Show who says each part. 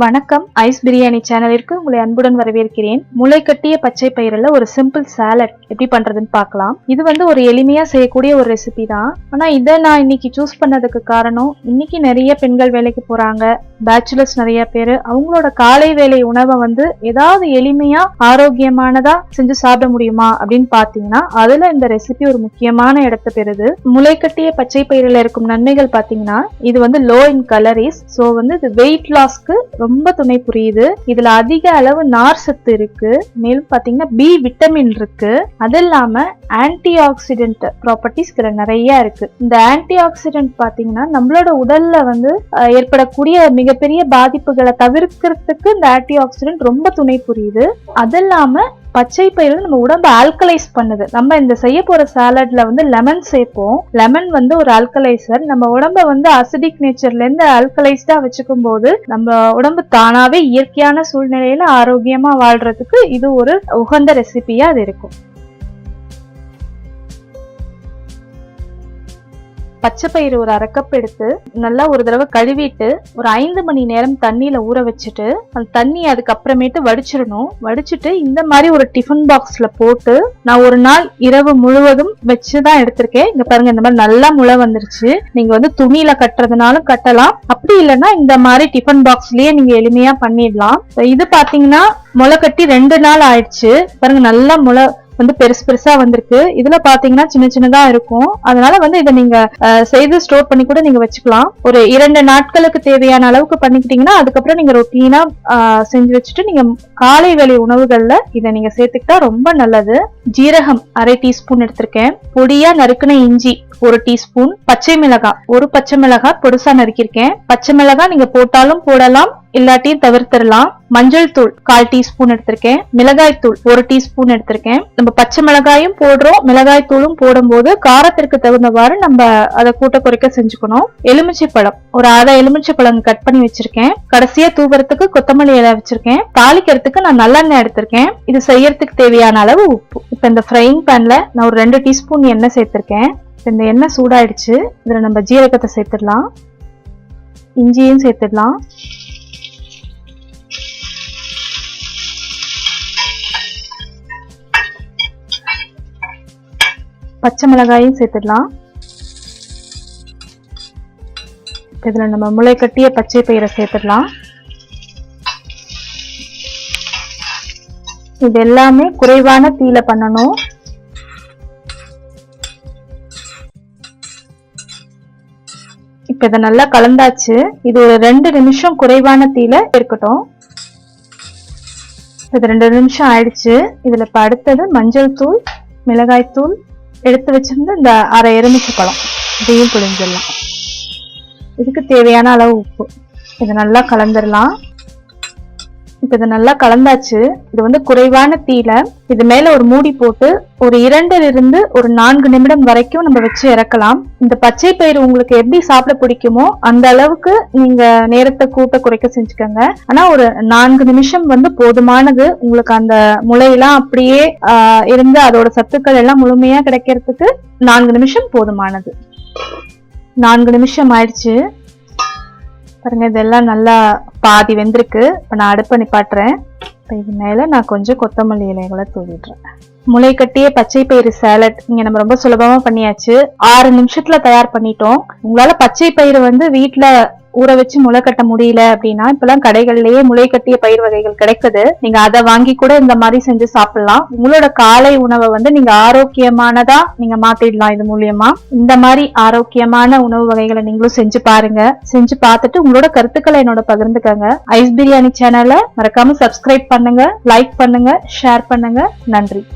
Speaker 1: வணக்கம், ஐஸ் பிரியாணி சேனலிற்கு உங்களை அன்புடன் வரவேற்கிறேன். முளை கட்டிய பச்சை பயிரில் ஒரு சிம்பிள் சாலட் எப்படி பண்றதுன்னு பார்க்கலாம். இது வந்து ஒரு எளிமையா செய்யக்கூடிய ஒரு ரெசிபி தான். ஆனா இதை நான் இன்னைக்கு சூஸ் பண்ணதுக்கு காரணம், இன்னைக்கு நிறைய பெண்கள் வேலைக்கு போறாங்க, பேச்சுலர்ஸ் நிறைய பேரு அவங்களோட காலை வேலை உணவை வந்து ஏதாவது எளிமையா ஆரோக்கியமானதா செஞ்சு சாப்பிட முடியுமா அப்படின்னு பாத்தீங்கன்னா அதுல இந்த ரெசிபி ஒரு முக்கியமான இடத்தை பெறுது. முளை கட்டிய பச்சை பயிரில் இருக்கும் நன்மைகள் பாத்தீங்கன்னா இது வந்து லோ இன் கலரிஸ், சோ வந்து இது வெயிட் லாஸ்க்கு ரொம்ப துணை புரியுது. இதுல அதிக அளவு நார் சத்து இருக்கு, மேலும் பாத்தீங்கன்னா பி விட்டமின் இருக்கு. அது இல்லாம ஆன்டி ஆக்சிடென்ட் ப்ராப்பர்ட்டிஸ் இதுல நிறைய இருக்கு. இந்த ஆன்டி ஆக்சிடென்ட் பாத்தீங்கன்னா நம்மளோட உடல்ல வந்து ஏற்படக்கூடிய மிகப்பெரிய பாதிப்புகளை தவிர்க்கிறதுக்கு இந்த ஆன்டி ஆக்சிடென்ட் ரொம்ப துணை புரியுது. அது இல்லாம பச்சை பயிறு நம்ம உடம்பு ஆல்கலைஸ் பண்ணுது. நம்ம இந்த செய்ய போற சாலட்ல வந்து லெமன் சேர்ப்போம். லெமன் வந்து ஒரு ஆல்கலைசர். நம்ம உடம்ப வந்து அசிடிக் நேச்சர்ல இருந்து ஆல்கலைஸ்டா வச்சுக்கும் போது நம்ம உடம்பு தானாவே இயற்கையான சூழ்நிலையில ஆரோக்கியமா வாழ்றதுக்கு இது ஒரு உகந்த ரெசிபியா அது இருக்கும். பச்சை பயிறு ஒரு 1/2 கப் எடுத்து நல்லா ஒரு தடவை கழுவிட்டு ஒரு 5 மணி நேரம் தண்ணியில ஊற வச்சுட்டு அந்த தண்ணி அதுக்கப்புறமேட்டு வடிச்சிடணும். வடிச்சிட்டு இந்த மாதிரி ஒரு டிஃபன் பாக்ஸ்ல போட்டு நான் ஒரு நாள் இரவு முழுவதும் வச்சுதான் எடுத்திருக்கேன். இங்க பாருங்க, இந்த மாதிரி நல்லா முளை வந்துருச்சு. நீங்க வந்து துணியில கட்டுறதுனாலும் கட்டலாம், அப்படி இல்லைன்னா இந்த மாதிரி டிஃபன் பாக்ஸ்லயே நீங்க எளிமையா பண்ணிடலாம். இது பாத்தீங்கன்னா முளை கட்டி 2 நாள் ஆயிடுச்சு. பாருங்க, நல்லா முளை வந்து பெருசு பெருசா வந்திருக்கு. இதுல பாத்தீங்கன்னா சின்ன சின்னதா இருக்கும். அதனால வந்து இதை நீங்க செய்து ஸ்டோர் பண்ணி கூட நீங்க வச்சுக்கலாம். ஒரு 2 நாட்களுக்கு தேவையான அளவுக்கு பண்ணிக்கிட்டீங்கன்னா அதுக்கப்புறம் நீங்க ரொட்டீனா செஞ்சு வச்சுட்டு நீங்க காலை வேலை உணவுகள்ல இதை நீங்க சேர்த்துக்கிட்டா ரொம்ப நல்லது. ஜீரகம் 1/2 டீஸ்பூன் எடுத்திருக்கேன். பொடியா நறுக்குன இஞ்சி 1 டீஸ்பூன். பச்சை மிளகாய் 1 பச்சை மிளகாய் பொடுசா நறுக்கிருக்கேன். பச்சை மிளகாய் நீங்க போட்டாலும் போடலாம், இல்லாட்டியும் தவிர்த்திடலாம். மஞ்சள் தூள் 1/4 டீஸ்பூன் எடுத்திருக்கேன். மிளகாய் தூள் 1 டீஸ்பூன் எடுத்திருக்கேன். நம்ம பச்சை மிளகாயும் போடுறோம், மிளகாய் தூளும் போடும் போது காரத்திற்கு தகுந்தவாறு நம்ம அதை கூட்ட குறைக்க செஞ்சுக்கணும். எலுமிச்சை பழம் ஒரு 1/2 எலுமிச்சை பழம் கட் பண்ணி வச்சிருக்கேன். கடைசியா தூவறதுக்கு கொத்தமல்லி இலை வச்சிருக்கேன். தாளிக்கிறதுக்கு நான் நல்லெண்ணெய் எடுத்திருக்கேன். இது செய்யறதுக்கு தேவையான அளவு உப்பு. இப்ப இந்த ஃப்ரைங் பேன்ல நான் ஒரு 2 டீஸ்பூன் எண்ணெய் சேர்த்திருக்கேன். இந்த எண்ணெய் சூடாயிடுச்சு. இதுல நம்ம ஜீரகத்தை சேர்த்துடலாம், இஞ்சியும் சேர்த்துடலாம், பச்சை மிளகாயும் சேர்த்துடலாம். இதுல நம்ம முளை கட்டிய பச்சை பயிரை சேர்த்துடலாம். இது எல்லாமே குறைவான தீயில பண்ணணும். இப்ப இதை நல்லா கலந்தாச்சு. இது ஒரு 2 நிமிஷம் குறைவான தீயில இருக்கட்டும். இது 2 நிமிஷம் ஆயிடுச்சு. இதுல இப்ப அடுத்தது மஞ்சள் தூள், மிளகாய் தூள், எடுத்து வச்சிருந்து இந்த 1/2 எலுமிச்சை பழம் இதையும் புழிஞ்சிடலாம். இதுக்கு தேவையான அளவு உப்பு. இதை நல்லா கலந்துடலாம். இப்ப இதை நல்லா கலந்தாச்சு. இது வந்து குறைவான தீயில இது மேல ஒரு மூடி போட்டு ஒரு 2 to 4 நிமிடம் வரைக்கும் நம்ம வச்சு இறக்கலாம். இந்த பச்சை பயிறு உங்களுக்கு எப்படி சாப்பிட பிடிக்குமோ அந்த அளவுக்கு நீங்க நேரத்தை கூட்ட குறைக்க செஞ்சுக்கோங்க. ஆனா ஒரு 4 நிமிஷம் வந்து போதுமானது. உங்களுக்கு அந்த முளையெல்லாம் அப்படியே இருந்து அதோட சத்துக்கள் எல்லாம் முழுமையா கிடைக்கிறதுக்கு 4 நிமிஷம் போதுமானது. 4 நிமிஷம் ஆயிடுச்சு. பாருங்க, இதெல்லாம் நல்லா பாதி வெந்திருக்கு. இப்ப நான் அடுப்பை நிப்பாட்டுறேன். இது மேல நான் கொஞ்சம் கொத்தமல்லி இலைகளை தூவிடுறேன். முளை கட்டிய பச்சை பயிறு சாலட் இங்க நம்ம ரொம்ப சுலபமா பண்ணியாச்சு. 6 நிமிஷத்துல தயார் பண்ணிட்டோம். உங்களால பச்சை பயிறு வந்து வீட்டுல ஊற வச்சு முளை கட்ட முடியல அப்படின்னா இப்பெல்லாம் கடைகள்லயே முளை கட்டிய பயிர் வகைகள் கிடைக்குது. நீங்க அதை வாங்கி கூட இந்த மாதிரி செஞ்சு சாப்பிடலாம். உங்களோட காலை உணவை வந்து நீங்க ஆரோக்கியமானதா நீங்க மாத்திடலாம். இது மூலியமா இந்த மாதிரி ஆரோக்கியமான உணவு வகைகளை நீங்களும் செஞ்சு பாருங்க. செஞ்சு பார்த்துட்டு உங்களோட கருத்துக்களை என்னோட பகிர்ந்துக்கங்க. ஐஸ் பிரியாணி சேனலை மறக்காம சப்ஸ்கிரைப் பண்ணுங்க, லைக் பண்ணுங்க, ஷேர் பண்ணுங்க. நன்றி.